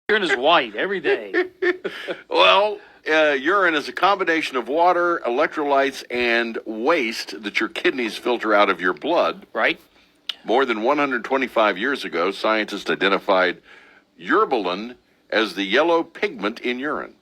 Urine is white every day. Well, urine is a combination of water, electrolytes, and waste that your kidneys filter out of your blood. Right. More than 125 years ago, scientists identified urbilin as the yellow pigment in urine.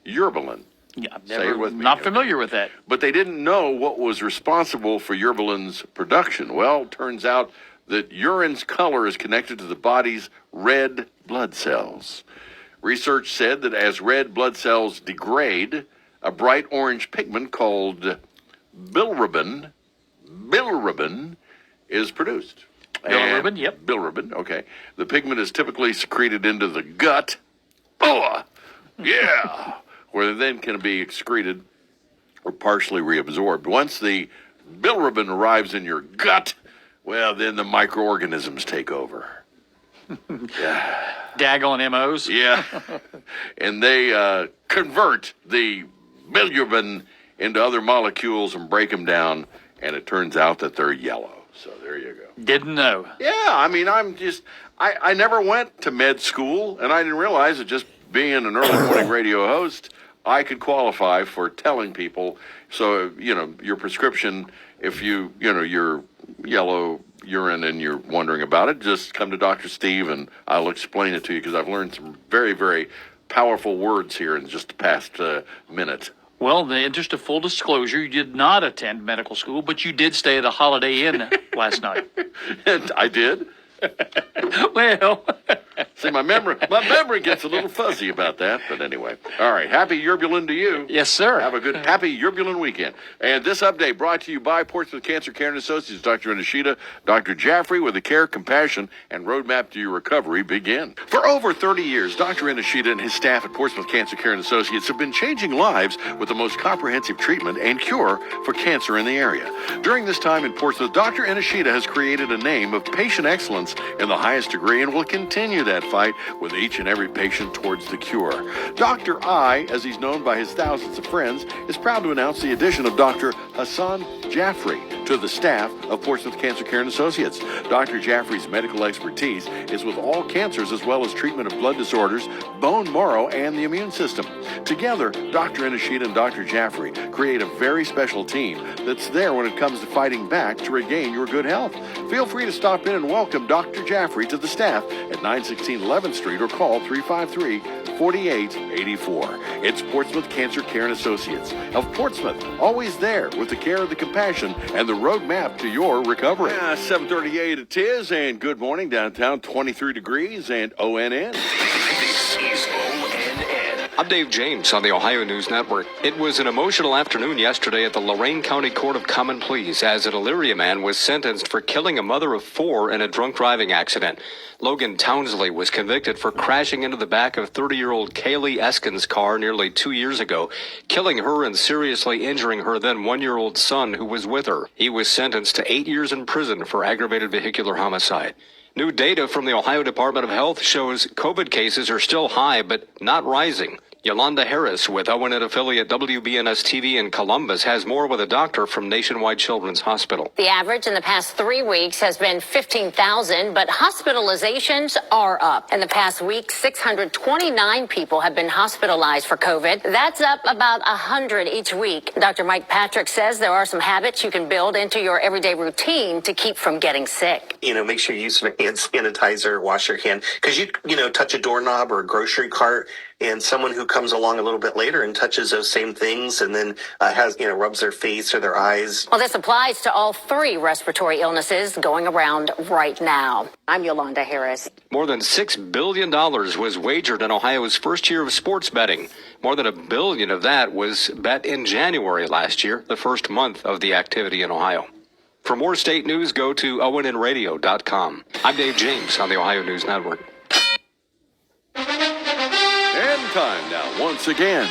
Urbilin. Yeah, I've Say never, it with me. not familiar with that. But they didn't know what was responsible for urbilin's production. Well, it turns out that urine's color is connected to the body's red blood cells. Research said that as red blood cells degrade, a bright orange pigment called bilirubin is produced. Bilirubin, yep. Bilirubin, okay. The pigment is typically secreted into the gut. Oh, yeah. Where it then can be excreted or partially reabsorbed. Once the bilirubin arrives in your gut, well, then the microorganisms take over. Yeah. Daggone MOs. Yeah. And they convert the bilirubin into other molecules and break them down, and it turns out that they're yellow. So there you go. Didn't know. Yeah, I mean, I never went to med school, and I didn't realize that just being an early morning radio host, I could qualify for telling people. So, your prescription, if you're yellow urine and you're wondering about it, just come to Dr. Steve and I'll explain it to you, because I've learned some very, very powerful words here in just the past minute. Well, in the interest of full disclosure, you did not attend medical school, but you did stay at a Holiday Inn last night. And I did. Well, See, my memory gets a little fuzzy about that, but anyway. All right, happy Urbulin to you. yes, sir. Have a good, happy Urbulin weekend. And this update brought to you by Portsmouth Cancer Care and Associates. Dr. Nishida, Dr. Jaffrey, with the care, compassion, and roadmap to your recovery begin. For over 30 years, Dr. Nishida and his staff at Portsmouth Cancer Care and Associates have been changing lives with the most comprehensive treatment and cure for cancer in the area. During this time in Portsmouth, Dr. Nishida has created a name of patient excellence in the highest degree and will continue that fight with each and every patient towards the cure. Dr. I, as he's known by his thousands of friends, is proud to announce the addition of Dr. Hassan Jaffrey to the staff of Portsmouth Cancer Care and Associates. Dr. Jaffrey's medical expertise is with all cancers as well as treatment of blood disorders, bone marrow, and the immune system. Together, Dr. Nishida and Dr. Jaffrey create a very special team that's there when it comes to fighting back to regain your good health. Feel free to stop in and welcome Dr. Jaffrey to the staff at 916 11th Street or call 353-4884. It's Portsmouth Cancer Care and Associates of Portsmouth, always there with the care, the compassion, and the roadmap to your recovery. 7:38 it is, and good morning downtown, 23 degrees and ONN. This is ONN. I'm Dave James on the Ohio News Network. It was an emotional afternoon yesterday at the Lorain County Court of Common Pleas as an Elyria man was sentenced for killing a mother of 4 in a drunk driving accident. Logan Townsley was convicted for crashing into the back of 30-year-old Kaylee Eskin's car nearly 2 years ago, killing her and seriously injuring her then 1-year-old son who was with her. He was sentenced to 8 years in prison for aggravated vehicular homicide. New data from the Ohio Department of Health shows COVID cases are still high, but not rising. Yolanda Harris with ONN affiliate WBNS-TV in Columbus has more with a doctor from Nationwide Children's Hospital. The average in the past 3 weeks has been 15,000, but hospitalizations are up. In the past week, 629 people have been hospitalized for COVID. That's up about 100 each week. Dr. Mike Patrick says there are some habits you can build into your everyday routine to keep from getting sick. Make sure you use some hand sanitizer, wash your hand, because you touch a doorknob or a grocery cart, and someone who comes along a little bit later and touches those same things and then rubs their face or their eyes. Well, this applies to all 3 respiratory illnesses going around right now. I'm Yolanda Harris. More than $6 billion was wagered in Ohio's first year of sports betting. More than $1 billion of that was bet in January last year, the first month of the activity in Ohio. For more state news, go to ONNradio.com. I'm Dave James on the Ohio News Network. And time now, once again,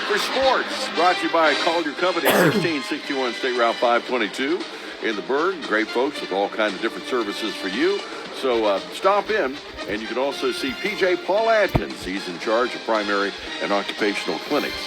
for sports, brought to you by Collier Company, 1661 State Route 522 in the Berg. Great folks with all kinds of different services for you. So stop in, and you can also see P.J. Paul Adkins. He's in charge of primary and occupational clinics.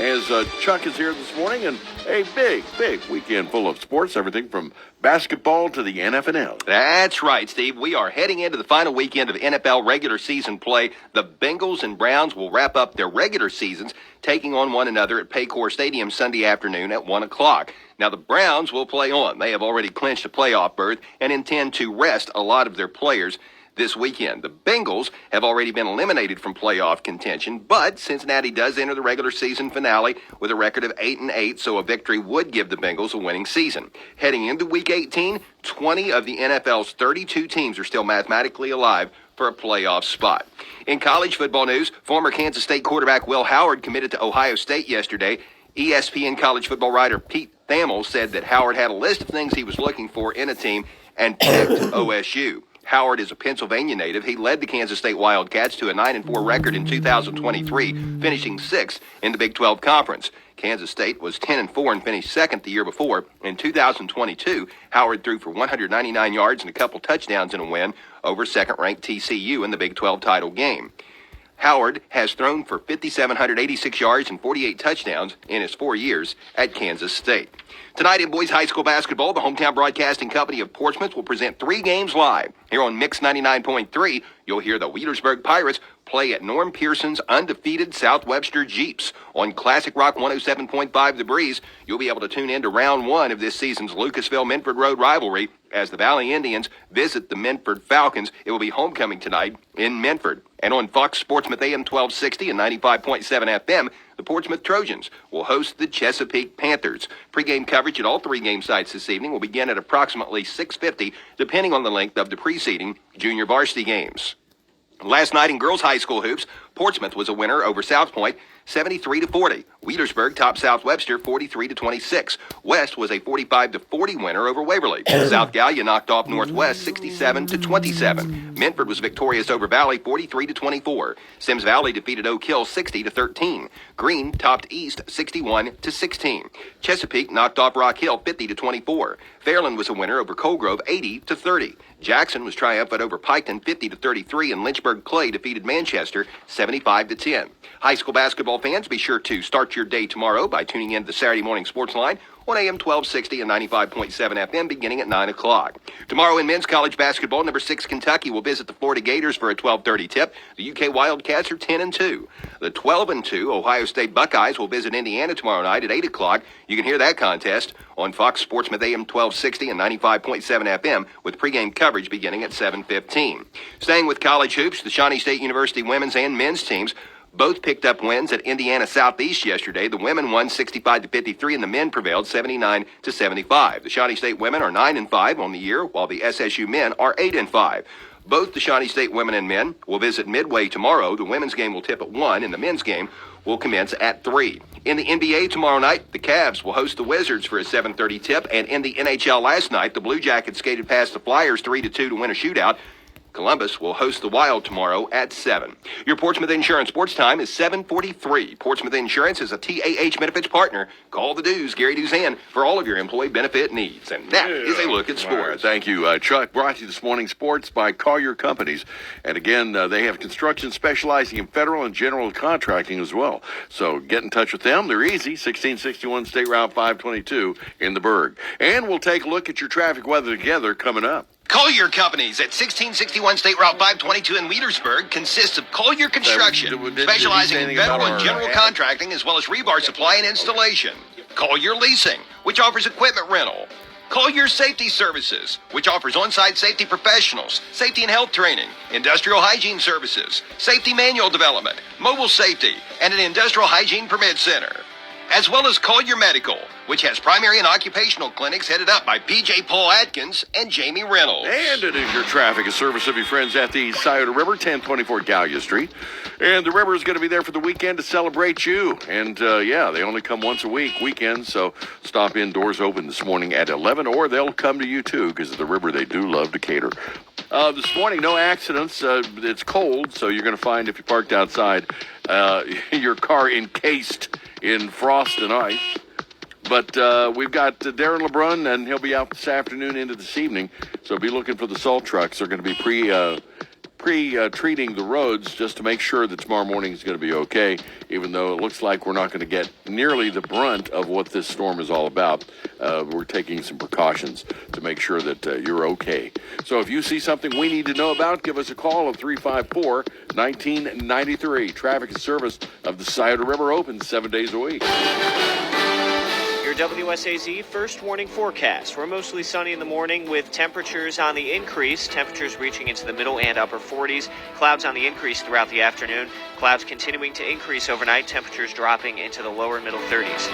as Chuck is here this morning, and a big weekend full of sports, everything from basketball to the NFL. That's right, Steve. We are heading into the final weekend of NFL regular season play. The Bengals and Browns will wrap up their regular seasons, taking on one another at Paycor Stadium Sunday afternoon at 1 o'clock. Now, the Browns will play on. They have already clinched a playoff berth and intend to rest a lot of their players this weekend. The Bengals have already been eliminated from playoff contention, but Cincinnati does enter the regular season finale with a record of 8-8, so a victory would give the Bengals a winning season. Heading into Week 18, 20 of the NFL's 32 teams are still mathematically alive for a playoff spot. In college football news, former Kansas State quarterback Will Howard committed to Ohio State yesterday. ESPN college football writer Pete Thamel said that Howard had a list of things he was looking for in a team and picked OSU. Howard is a Pennsylvania native. He led the Kansas State Wildcats to a 9-4 record in 2023, finishing sixth in the Big 12 Conference. Kansas State was 10-4 and finished second the year before. In 2022, Howard threw for 199 yards and a couple touchdowns in a win over second-ranked TCU in the Big 12 title game. Howard has thrown for 5,786 yards and 48 touchdowns in his 4 years at Kansas State. Tonight in boys high school basketball, the hometown broadcasting company of Portsmouth will present 3 games live. Here on Mix 99.3, you'll hear the Wheelersburg Pirates play at Norm Pearson's undefeated South Webster Jeeps. On Classic Rock 107.5 The Breeze, you'll be able to tune in to round 1 of this season's Lucasville-Minford Road rivalry as the Valley Indians visit the Minford Falcons. It will be homecoming tonight in Minford. And on Fox Sports AM 1260 and 95.7 FM, the Portsmouth Trojans will host the Chesapeake Panthers. Pre-game coverage at all 3 game sites this evening will begin at approximately 6:50, depending on the length of the preceding junior varsity games. Last night in girls high school hoops, Portsmouth was a winner over South Point, 73-40. Wheelersburg topped South Webster 43-26. West was a 45-40 winner over Waverly. South Gallia knocked off Northwest 67-27. Minford was victorious over Valley 43-24. Sims Valley defeated Oak Hill 60-13. Green topped East 61-16. Chesapeake knocked off Rock Hill 50-24. Fairland was a winner over Colgrove 80-30. Jackson was triumphant over Piketon 50-33, and Lynchburg Clay defeated Manchester 75-10. High school basketball fans, be sure to start your day tomorrow by tuning in to the Saturday Morning Sports Line on AM 1260 and 95.7 FM beginning at 9 o'clock. Tomorrow in men's college basketball, number 6 Kentucky will visit the Florida Gators for a 12:30 tip. The UK Wildcats are 10-2. The 12-2 Ohio State Buckeyes will visit Indiana tomorrow night at 8 o'clock. You can hear that contest on Fox Sports AM 1260 and 95.7 FM with pregame coverage beginning at 7:15. Staying with college hoops, the Shawnee State University women's and men's teams both picked up wins at Indiana Southeast yesterday. The women won 65-53 and the men prevailed 79-75. The Shawnee State women are 9-5 on the year, while the SSU men are 8-5. Both the Shawnee State women and men will visit Midway tomorrow. The women's game will tip at 1 and the men's game will commence at 3. In the NBA tomorrow night, the Cavs will host the Wizards for a 7:30 tip. And in the NHL last night, the Blue Jackets skated past the Flyers 3-2 to win a shootout. Columbus will host the Wild tomorrow at 7. Your Portsmouth Insurance Sports Time is 7:43. Portsmouth Insurance is a TAH benefits partner. Call the Dews, Gary Duzan, for all of your employee benefit needs. And that is a look at sports. Right, thank you, Chuck. Brought to you this morning, Sports by Collier Companies. And again, they have construction specializing in federal and general contracting as well. So get in touch with them. They're easy, 1661 State Route 522 in the Berg. And we'll take a look at your traffic weather together coming up. Collier Companies at 1661 State Route 522 in Wheelersburg consists of Collier Construction, specializing in federal and general contracting as well as rebar supply and installation. Collier Leasing, which offers equipment rental. Collier Safety Services, which offers on-site safety professionals, safety and health training, industrial hygiene services, safety manual development, mobile safety, and an industrial hygiene permit center. As well as Collier Medical, which has primary and occupational clinics headed up by P.J. Paul Atkins and Jamie Reynolds. And it is your traffic, a service of your friends at the Scioto River, 1024 Gallia Street. And the river is going to be there for the weekend to celebrate you. And, they only come once a week, weekends, so stop in. Doors open this morning at 11, or they'll come to you, too, because at the river they do love to cater. This morning, no accidents. It's cold, so you're going to find if you parked outside, your car encased in frost and ice. But we've got Darren LeBrun, and he'll be out this afternoon into this evening. So be looking for the salt trucks. They're going to be pre-treating the roads just to make sure that tomorrow morning is going to be okay, even though it looks like we're not going to get nearly the brunt of what this storm is all about. We're taking some precautions to make sure that you're okay. So if you see something we need to know about, give us a call at 354-1993. Traffic and service of the Scioto River open 7 days a week. Your WSAZ first warning forecast. We're mostly sunny in the morning with temperatures on the increase. Temperatures reaching into the middle and upper 40s. Clouds on the increase throughout the afternoon. Clouds continuing to increase overnight. Temperatures dropping into the lower middle 30s.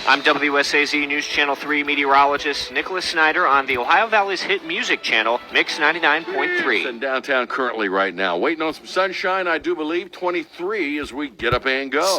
I'm WSAZ News Channel 3 meteorologist Nicholas Snyder on the Ohio Valley's hit music channel, Mix 99.3. In downtown currently right now. Waiting on some sunshine, I do believe. 23 as we get up and go.